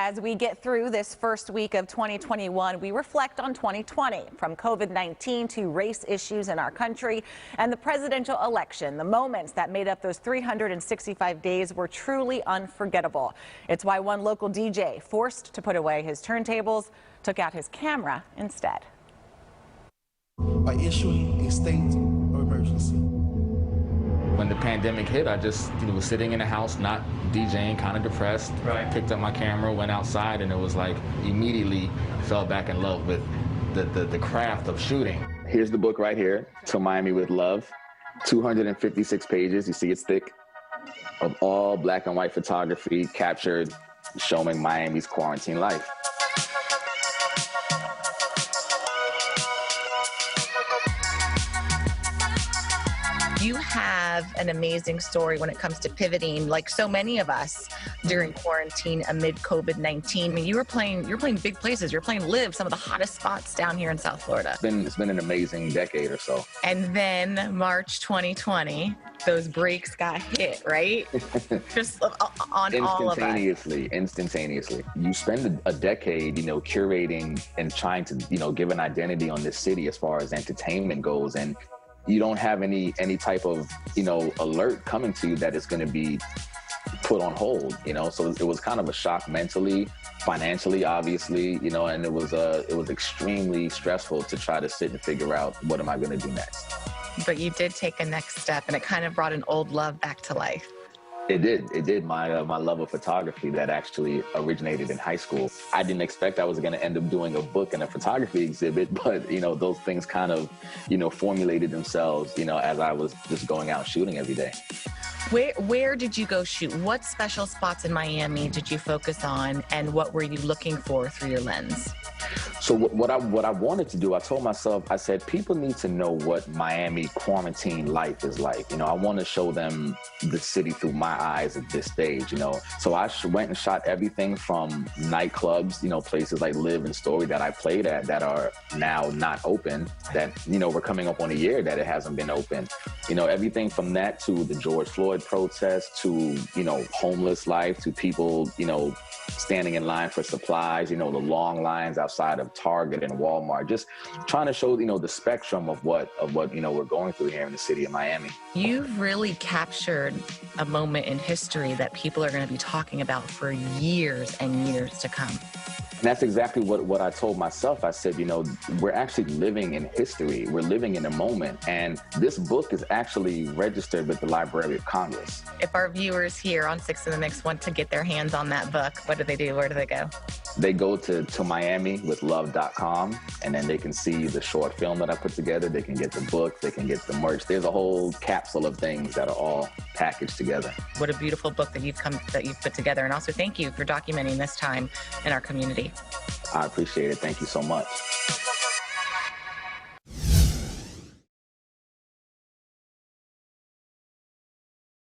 As we get through this first week of 2021, we reflect on 2020, from COVID-19 to race issues in our country and the presidential election. The moments that made up those 365 days were truly unforgettable. It's why one local DJ, forced to put away his turntables, took out his camera instead. By issuing a state of emergency. When the pandemic hit, I just was sitting in the house, not DJing, kind of depressed. Right. Picked up my camera, went outside, and it was like immediately fell back in love with the craft of shooting. Here's the book right here, To Miami with Love. 256 pages, you see it's thick, of all black and white photography captured showing Miami's quarantine life. You have an amazing story when it comes to pivoting, like so many of us during quarantine amid COVID-19. I mean, you're playing big places. You're playing live, some of the hottest spots down here in South Florida. It's been an amazing decade or so. And then March 2020, those breaks got hit, right? Just on all of us. Instantaneously. You spend a decade, curating and trying to, give an identity on this city as far as entertainment goes, and you don't have any type of, alert coming to you that it's going to be put on hold, So it was kind of a shock mentally, financially, obviously, and it was extremely stressful to try to sit and figure out what am I going to do next. But you did take a next step, and it kind of brought an old love back to life. It did. My love of photography that actually originated in high school. I didn't expect I was going to end up doing a book and a photography exhibit, but those things kind of formulated themselves as I was just going out shooting every day. Where did you go shoot? What special spots in Miami did you focus on, and what were you looking for through your lens? So what I wanted to do, I told myself, I said, people need to know what Miami quarantine life is like. I want to show them the city through my eyes at this stage, So I went and shot everything from nightclubs, places like Live and Story that I played at that are now not open, that, we're coming up on a year that it hasn't been open. Everything from that to the George Floyd protest to, homeless life, to people, standing in line for supplies, the long lines outside of Target and Walmart, just trying to show, the spectrum of what we're going through here in the city of Miami. You've really captured a moment in history that people are going to be talking about for years and years to come. And that's exactly what I told myself. I said, we're actually living in history. We're living in a moment. And this book is actually registered with the Library of Congress. If our viewers here on 6 in the Mix want to get their hands on that book, what do they do? Where do they go? They go to miamiwithlove.com, and then they can see the short film that I put together. They can get the book. They can get the merch. There's a whole capsule of things that are all packaged together. What a beautiful book that you've put together. And also thank you for documenting this time in our community. I appreciate it. Thank you so much.